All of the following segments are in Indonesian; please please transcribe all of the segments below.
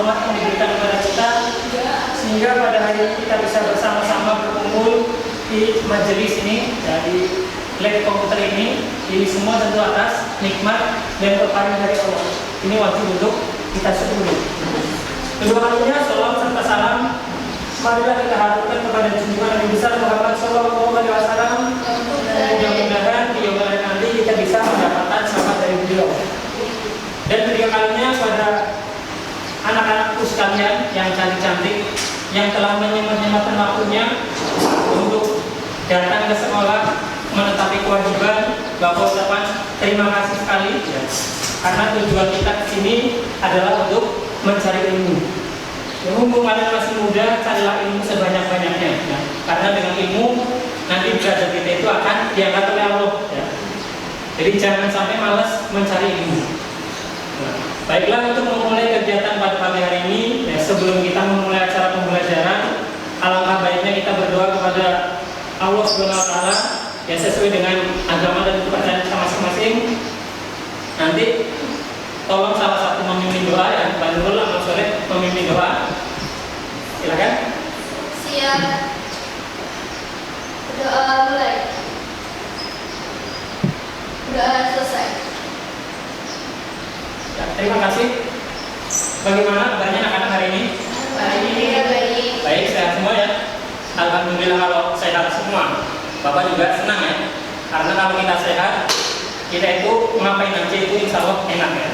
rahmat yang diberikan kepada kita, sehingga pada hari ini kita bisa bersama-sama berkumpul di majelis ini, di lab komputer ini semua tentu atas nikmat dan keparingan dari Allah. Ini wajib untuk kita syukuri. Kedua kalinya, salam serta salam marilah kita haturkan kepada junjungan Nabi besar Muhammad Sallallahu Alaihi Wasallam. Mudah-mudahan di yaumul akhir nanti kita bisa mendapatkan syafaat dari beliau. Dan ketiga kalinya pada anak-anakku sekalian yang cantik-cantik, yang telah menyempatkan waktunya untuk datang ke sekolah menetapi kewajiban, Bapak ucapan terima kasih sekali ya. Karena tujuan kita ke sini adalah untuk mencari ilmu. Ya, mumpung kalian masih muda, carilah ilmu sebanyak-banyaknya ya. Karena dengan ilmu nanti derajat kita itu akan diangkat oleh Allah ya. Jadi jangan sampai malas mencari ilmu. Nah, baiklah, untuk memulai kegiatan pada pagi hari ini ya, sebelum kita memulai acara pembelajaran, alangkah baiknya kita berdoa kepada Allah Subhanahu wa taala ya, sesuai dengan agama dan kepercayaan kita masing-masing. Nanti tolong salah satu memimpin doa ya, Pak Nurul Amal Soleh memimpin doa. Silakan. Siap. Doa mulai. Doa selesai. Ya, terima kasih. Bagaimana kabarnya anak-anak hari ini? Hari ini baik. Baik, sehat semua ya. Alhamdulillah kalau sehat semua. Bapak juga senang ya. Karena kalau kita sehat, kita itu ngapain aja itu insya Allah enak ya.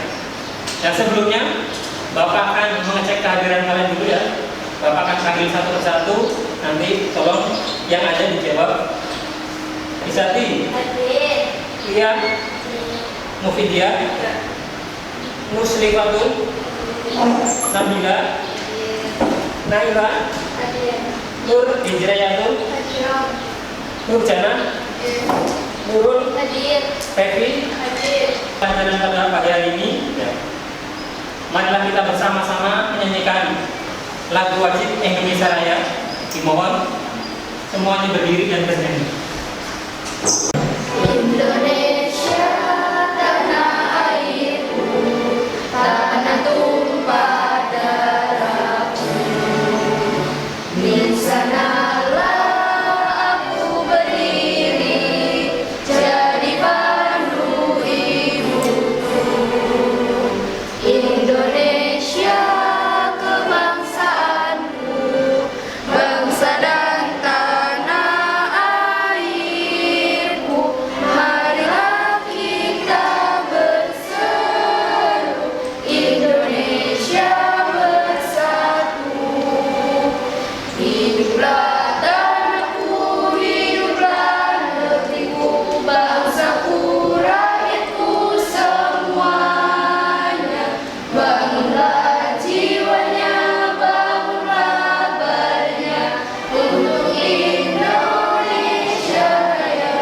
Dan sebelumnya Bapak akan mengecek kehadiran kalian dulu ya. Bapak akan panggil satu persatu. Nanti tolong yang ada dijawab. Isati, Lia, Mufidia, Muslimatul, Nabila, Naila, Nur Hijrayatul, Nurjana, Nurul, Pevi. Pelajaran pada pagi hari ini ya. Marilah kita bersama-sama menyanyikan lagu wajib Indonesia Raya. Dimohon semuanya berdiri dan bernyanyi. Indonesia, tanah airku, tanah tumpah darahku. Di sanalah aku berdiri, jadi pandu ibuku. Indonesia kebangsaanku, bangsa dan tanah airku. Marilah kita berseru, Indonesia bersatu. Hiduplah tanahku, hiduplah negeriku, bangsaku, rakyatku semuanya. Bangunlah jiwanya, bangunlah badannya untuk Indonesia Raya.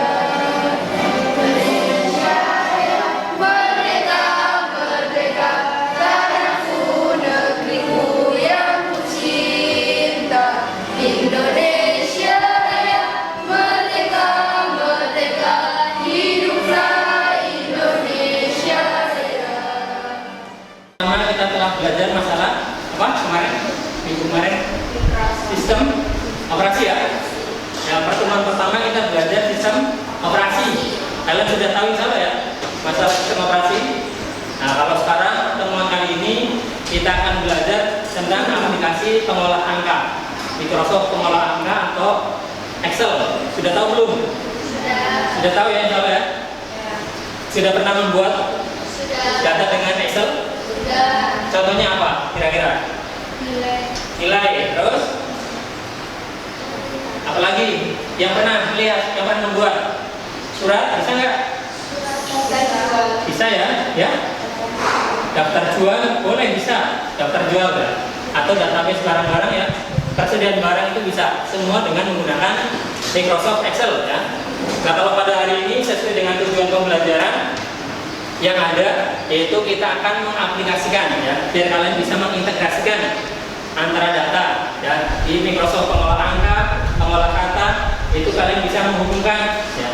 Indonesia Raya, merdeka, merdeka, tanahku, negeriku yang ku cinta. Indonesia Raya, merdeka, merdeka, hiduplah Indonesia Raya. Pertama kita telah belajar masalah apa kemarin? Minggu kemarin sistem operasi ya. Yang pertemuan pertama kita belajar sistem operasi. Kalian sudah tahu insya Allah ya masalah sistem operasi. Nah, kalau sekarang pertemuan kali ini kita akan belajar tentang aplikasi pengolah angka, Microsoft pengolah angka atau Excel. Sudah tahu belum? Sudah tahu ya insya Allah ya? Sudah pernah membuat data dengan Excel? Contohnya apa kira-kira? Nilai. Terus apalagi yang pernah lihat, yang pernah membuat surat, bisa nggak? Bisa ya, ya. Daftar jual boleh, bisa. Daftar jual ya. Atau database barang-barang ya. persediaan barang itu bisa semua dengan menggunakan Microsoft Excel ya. Nah kalau pada hari ini sesuai dengan tujuan pembelajaran yang ada, yaitu kita akan mengaplikasikan ya, biar kalian bisa mengintegrasikan antara data ya di Microsoft pengolah angka, pengolah kata, itu kalian bisa menghubungkan ya.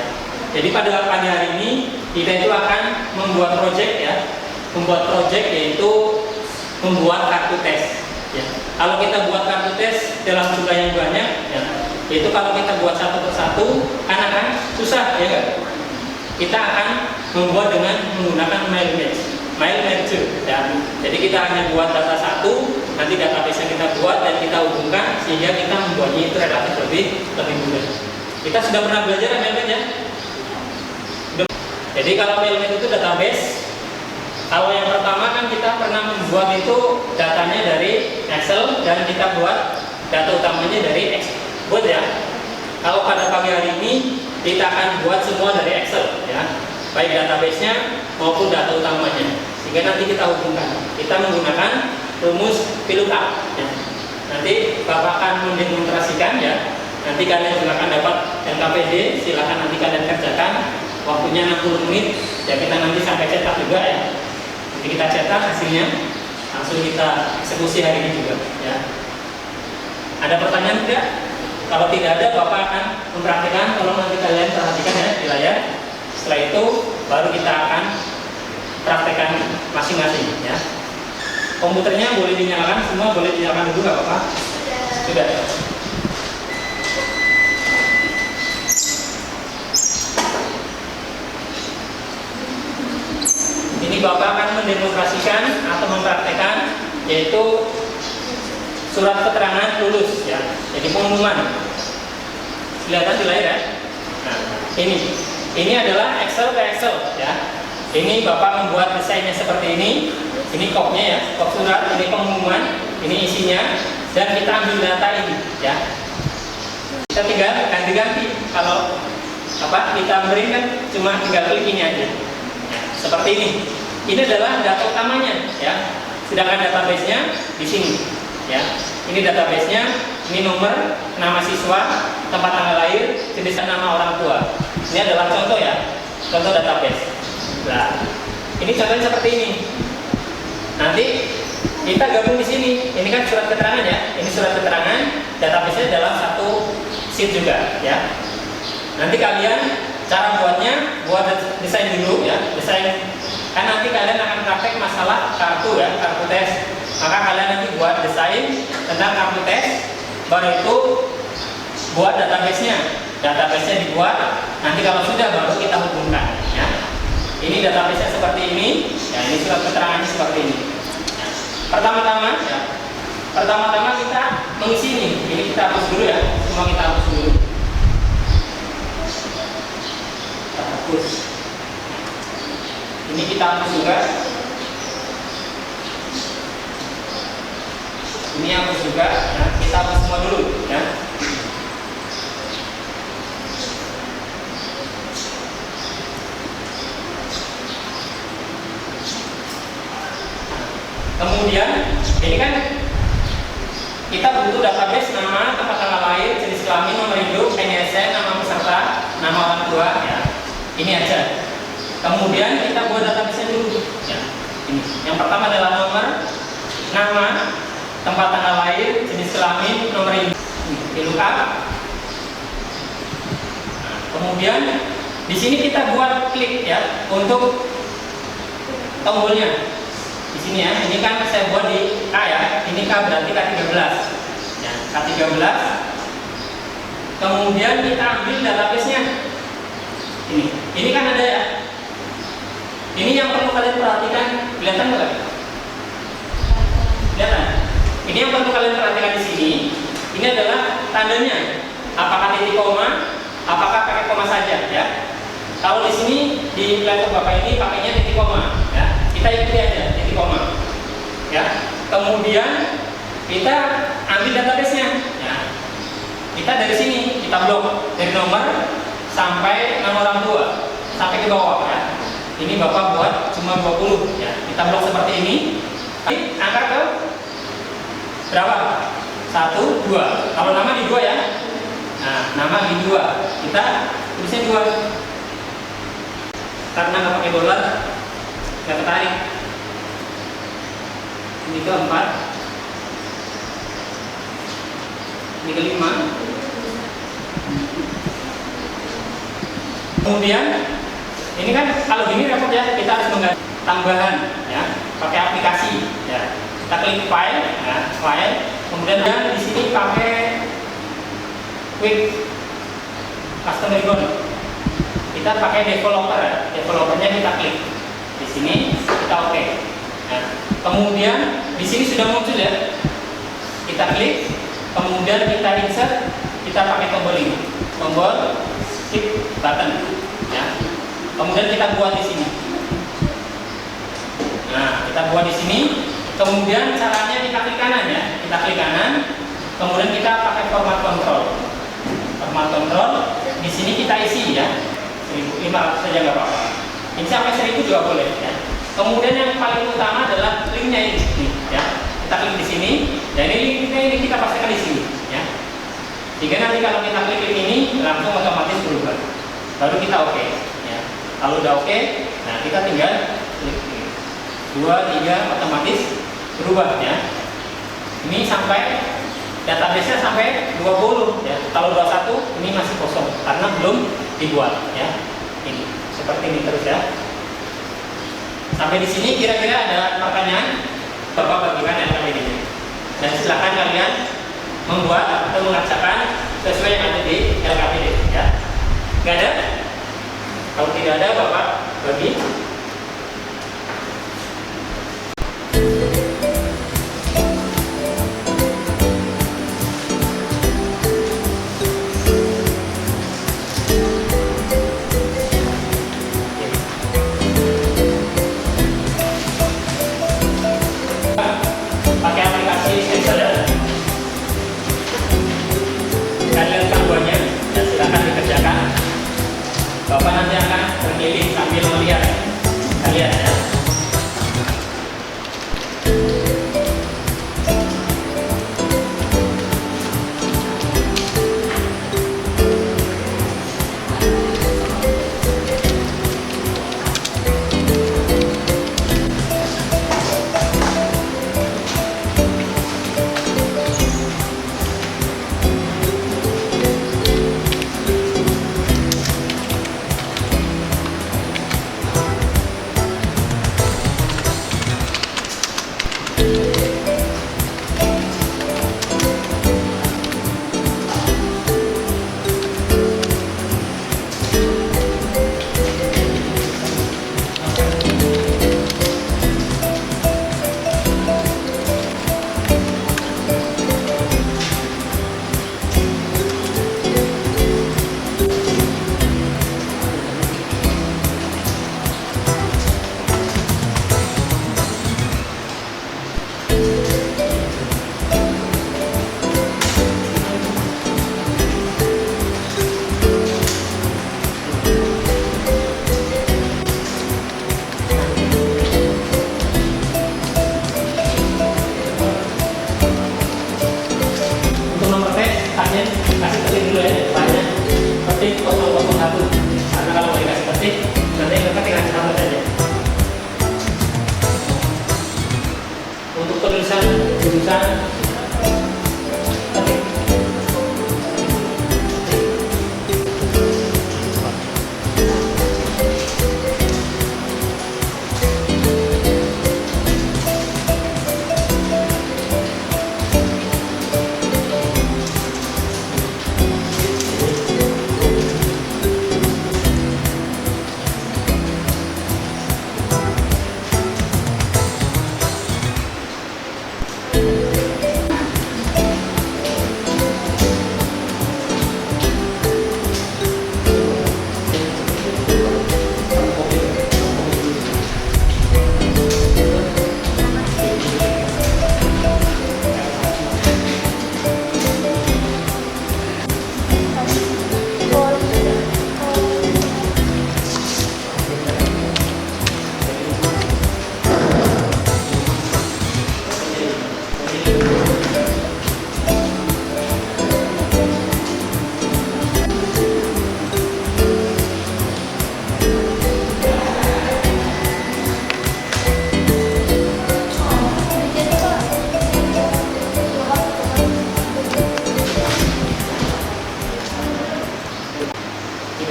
Jadi pada pagi hari ini kita itu akan membuat project ya, membuat project yaitu membuat kartu tes ya. Kalau kita buat kartu tes dalam jumlah yang banyak ya, itu kalau kita buat satu persatu kan susah ya kan? Kita akan membuat dengan menggunakan mail merge ya. Jadi kita hanya buat data satu, nanti database-nya kita buat dan kita hubungkan sehingga kita membuatnya itu relatif lebih mudah. Kita sudah pernah belajar mail merge ya? Jadi kalau mail merge itu database. Kalau yang pertama kan kita pernah membuat itu datanya dari Excel dan kita buat data utamanya dari Excel. Buat ya. Kalau pada pagi hari ini kita akan buat semua dari Excel ya, baik database-nya maupun data utamanya. Sehingga nanti kita hubungkan. Kita menggunakan rumus VLOOKUP ya. Nanti Bapak akan mendemonstrasikan ya. Nanti kalian juga akan dapat NKPD, silakan nanti kalian kerjakan. Waktunya 60 menit. Ya kita nanti sampai cetak juga ya. Nanti kita cetak hasilnya, langsung kita eksekusi hari ini juga ya. Ada pertanyaan tidak? Kalau tidak ada, Bapak akan mempraktikkan. Tolong nanti kalian perhatikan ya di layar. Setelah itu baru kita akan praktekkan masing-masing ya. Komputernya boleh dinyalakan, semua boleh dinyalakan dulu nggak Bapak? Sudah. Ini Bapak akan mendemonstrasikan atau mempraktekkan yaitu surat keterangan lulus ya. Jadi pengumuman. Kelihatan di layar ya. Nah, ini adalah Excel ke Excel ya. Ini Bapak membuat desainnya seperti ini. Ini kopnya ya, kop surat, ini pengumuman, ini isinya dan kita ambil data ini ya. Kita tinggal ganti-ganti. Kalau kita beri kan cuma tinggal klik ini aja. Ya, seperti ini. Ini adalah data utamanya ya. Sedangkan database-nya di sini. Ya, ini database-nya, ini nomor, nama siswa, tempat tanggal lahir, jenis nama orang tua. Ini adalah contoh ya, contoh database. Nah, ini contohnya seperti ini. Nanti kita gabung di sini. Ini kan surat keterangan ya. Ini surat keterangan, database-nya dalam satu sheet juga ya. Nanti kalian cara buatnya, buat desain dulu ya, desain. Kan nanti kalian akan praktek masalah kartu ya, kartu tes. Maka kalian nanti buat desain tentang kartu tes, baru itu buat database-nya. Database-nya dibuat, nanti kalau sudah baru kita hubungkan ya. Ini database-nya seperti ini, ya ini surat keterangannya seperti ini. Ya. Pertama-tama kita mengisi ini kita hapus dulu ya, semua kita hapus dulu. Kita hapus. Ini kita hapus juga. Ini hapus juga, ya. Kita hapus semua dulu ya. Kemudian ini kan kita butuh database nama, tempat tanggal lahir, jenis kelamin, nomor hidup, NISN, nama peserta, nama orang tua ya. Ini aja. Kemudian kita buat database dulu ya. Ini. Yang pertama adalah nomor, nama, tempat tanggal lahir, jenis kelamin, nomor hidup. Di lookup. Nah, kemudian di sini kita buat klik ya untuk tombolnya. Di sini ya, ini kan saya buat di K ya, ini K berarti K13 ya, K13. Kemudian kita ambil database-nya. Ini kan ada ya. Ini yang perlu kalian perhatikan, kelihatan nggak? Kelihatan? Ini yang perlu kalian perhatikan di sini. Ini adalah tandanya. Apakah titik koma, apakah pakai koma saja ya. Kalau di sini di laptop Bapak ini pakainya titik koma ya. Kita ikuti aja titik koma ya. Kemudian kita ambil database-nya ya. Kita dari sini kita blok dari nomor sampai nama orang tua sampai ke bawah ya. Ini Bapak buat cuma 20 ya. Kita blok seperti ini. Angkat ke berapa? 1, 2. Kalau nama di 2 ya. Nah, nama di 2. Kita tulisnya 2. Karena nggak pakai dolar, nggak ketarik. Ini ke 4. Ini ke 5. Kemudian ini kan kalau gini repot ya, kita harus mengganti tambahan ya, pakai aplikasi ya. Kita klik file, ya, file. Kemudian di sini pakai quick custom ribbon. Kita pakai developer ya. Developernya kita klik. Di sini kita oke. Nah, kemudian di sini sudah muncul ya. Kita klik, kemudian kita insert, kita pakai tombol ini. Tombol shift button ya. Kemudian kita buat di sini. Nah, kita buat di sini. Kemudian caranya kita klik kanan ya. Kita klik kanan. Kemudian kita pakai format control. Format control. Di sini kita isi ya. 1.500 saja nggak apa-apa. Ini sampai 1.000 juga boleh ya. Kemudian yang paling utama adalah linknya ini ya. Kita klik di sini. Dan linknya ini kita pastikan di sini ya. Jika nanti kalau kita klik link ini langsung otomatis berubah. Baru kita oke ya. Kalau udah oke, nah kita tinggal klik ini. 2, 3 otomatis berubah ya. Ini sampai database-nya sampai 20 ya. Kalau 21 ini masih kosong karena belum dibuat ya. Ini seperti ini terus ya. Sampai di sini kira-kira ada pertanyaan? Bapak bagikan LKPD ini. Dan silakan kalian membuat atau mengerjakan sesuai yang ada di LKPD ya. Nggak ada? Kalau tidak ada, Bapak bagi. Pakai aplikasi Excel ya. Kalian panduannya dan silakan dikerjakan. Bapak nanti akan berkeliling sambil melihat kalian ya. Kasih ketik dulu ya depannya, ketik 001 karena kalau mau dikasih ketik nanti mereka tinggal ditambah saja. Untuk tulisan jurusan ketik.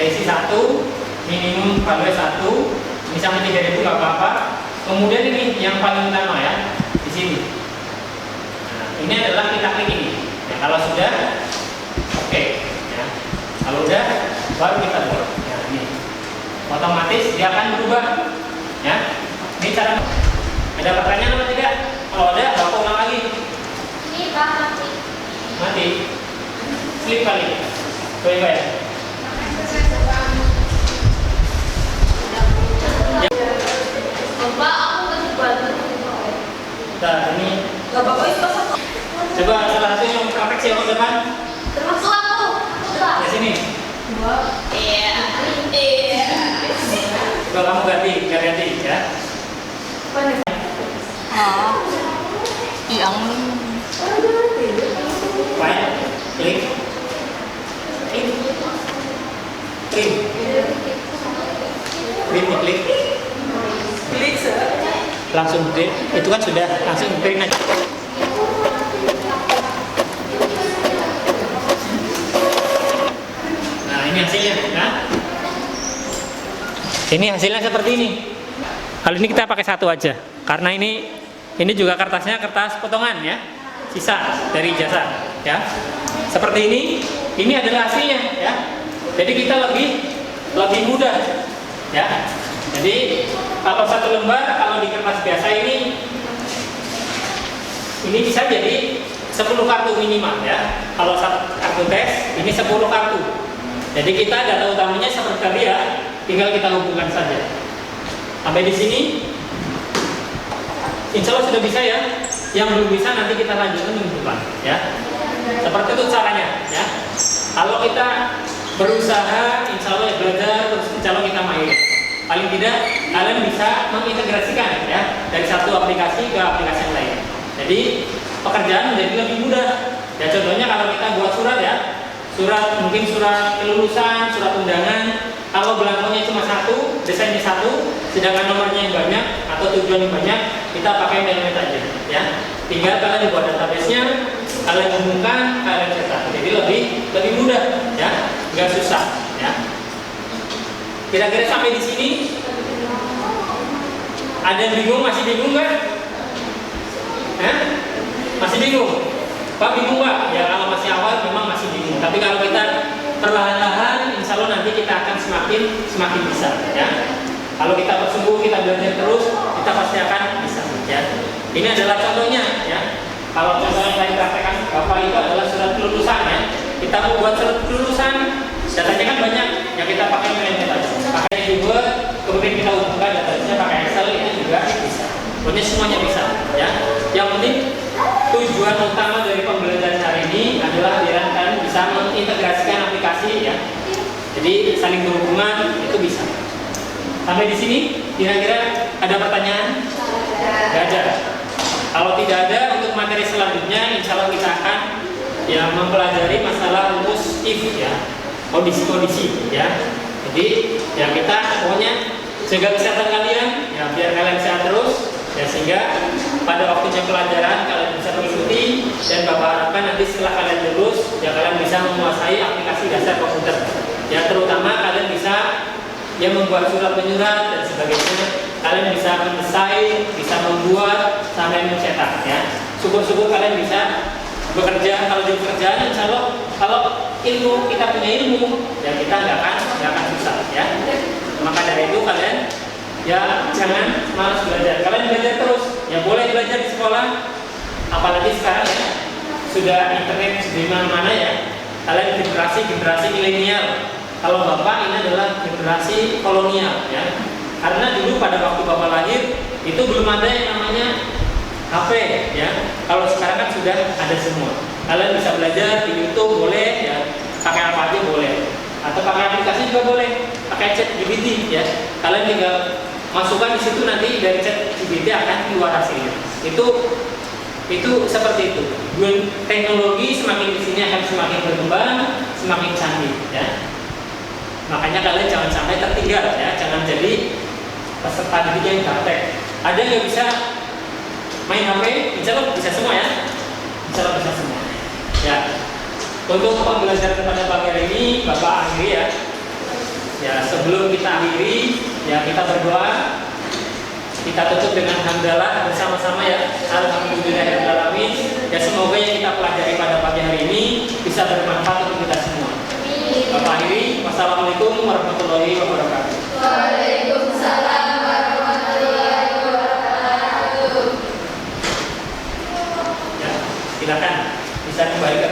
PSI 1, minimum value 1, ini sampai 3.000 nggak apa-apa. Kemudian ini yang paling utama ya, di sini. Nah, ini adalah kita klik ini. Ya, kalau sudah, oke. Ya. Kalau udah, baru kita buat. Ya, ini otomatis dia akan berubah. Ya, ini cara. Ada pertanyaan apa tidak? Kalau ada, bapak ulang lagi. Ini Pak mati. Mati. Slip kali. Coba ya. Bapak, aku kasih bantu. Nah, ini Gak apa-apa itu Pak. coba salah satu yang praktek sih yang depan. Termasuk aku. Pak. Di sini. Iya. Iya. Coba kamu ganti ya. Yang File, klik, print, diklik, langsung print. Itu kan sudah langsung print aja. Nah, ini hasilnya. Nah, ini hasilnya seperti ini. Kali ini kita pakai satu aja, karena ini juga kertasnya kertas potongan ya, sisa dari jasa ya. Seperti ini adalah hasilnya ya. Jadi kita lebih mudah ya. Jadi kalau satu lembar, kalau di kertas biasa ini bisa jadi 10 kartu minimal ya. Kalau satu kartu tes ini 10 kartu. Jadi kita data utamanya seperti tadi ya, tinggal kita hubungkan saja. Sampai di sini, insya Allah sudah bisa ya. Yang belum bisa nanti kita lanjutkan minggu depan ya. Seperti itu caranya ya. Kalau kita berusaha, insya Allah belajar, terus insya Allah kita main. Paling tidak kalian bisa mengintegrasikan ya dari satu aplikasi ke aplikasi yang lain. Jadi pekerjaan menjadi lebih mudah. Ya contohnya kalau kita buat surat ya, mungkin surat kelulusan, surat undangan. Kalau belangkonya cuma satu, desainnya satu, sedangkan nomornya yang banyak atau tujuan yang banyak, kita pakai mailnet aja ya. Tinggal kalian buat database-nya, kalian hubungkan, kalian cetak. Jadi lebih mudah ya, nggak susah ya. Kira-kira sampai di sini ada yang bingung? Masih bingung nggak? Masih bingung? Pak bingung Pak? Ya kalau masih awal memang masih bingung. Tapi kalau kita perlahan-lahan, insya Allah nanti kita akan semakin bisa ya. Kalau kita bersungguh, kita belajar terus, kita pasti akan bisa ya. Ini adalah contohnya ya. Kalau contoh yang saya praktekkan Bapak itu adalah surat kelulusan ya. Kita mau buat surat kelulusan, datanya kan banyak, ya kita pakai mailnet aja. Pakai juga, kemudian kita hubungkan datanya pakai Excel, itu juga bisa. Pokoknya semuanya bisa ya. Yang penting tujuan utama dari pembelajaran hari ini adalah biar kalian bisa mengintegrasikan aplikasi ya. Jadi saling berhubungan itu bisa. Sampai di sini kira-kira ada pertanyaan? Tidak ada. Kalau tidak ada, untuk materi selanjutnya insya Allah kita akan ya mempelajari masalah rumus if ya, kondisi-kondisi ya. Jadi ya kita pokoknya jaga kesehatan kalian ya, biar kalian sehat terus ya, sehingga pada waktunya pelajaran kalian bisa mengikuti, dan Bapak harapkan nanti setelah kalian lulus ya kalian bisa menguasai aplikasi dasar komputer ya, terutama kalian bisa ya membuat surat menyurat dan sebagainya. Kalian bisa mendesain, bisa membuat sampai mencetak ya. Syukur-syukur kalian bisa bekerja. Kalau di pekerjaan insya Allah kalau ilmu, kita punya ilmu ya kita nggak akan susah ya. Maka dari itu kalian ya jangan malas belajar. Kalian belajar terus ya, boleh belajar di sekolah, apalagi sekarang ya sudah internet di mana-mana ya. Kalian generasi milenial. Kalau Bapak ini adalah generasi kolonial ya. Karena dulu pada waktu Bapak lahir itu belum ada yang namanya HP ya. Kalau sekarang kan sudah ada semua. Kalian bisa belajar di YouTube boleh ya, pakai apa aja boleh. Atau pakai aplikasi juga boleh, pakai ChatGPT ya. Kalian tinggal masukkan di situ, nanti dari ChatGPT akan keluar hasilnya. Itu seperti itu. Teknologi semakin di sini akan semakin berkembang, semakin canggih ya. Makanya kalian jangan sampai tertinggal ya, jangan jadi peserta didik yang gaptek. Ada yang bisa main HP, insya Allah bisa semua ya. Insya Allah bisa semua ya. Untuk pembelajaran pada pagi hari ini Bapak akhiri ya. Ya, sebelum kita akhiri, ya kita berdoa. Kita tutup dengan hamdalah bersama-sama ya. Alhamdulillahirobbilalamin. Ya, semoga yang kita pelajari pada pagi hari ini bisa bermanfaat untuk kita semua. Bapak akhiri. Wassalamualaikum warahmatullahi wabarakatuh. Waalaikumsalam warahmatullahi wabarakatuh. Ya, silakan bisa kembali ke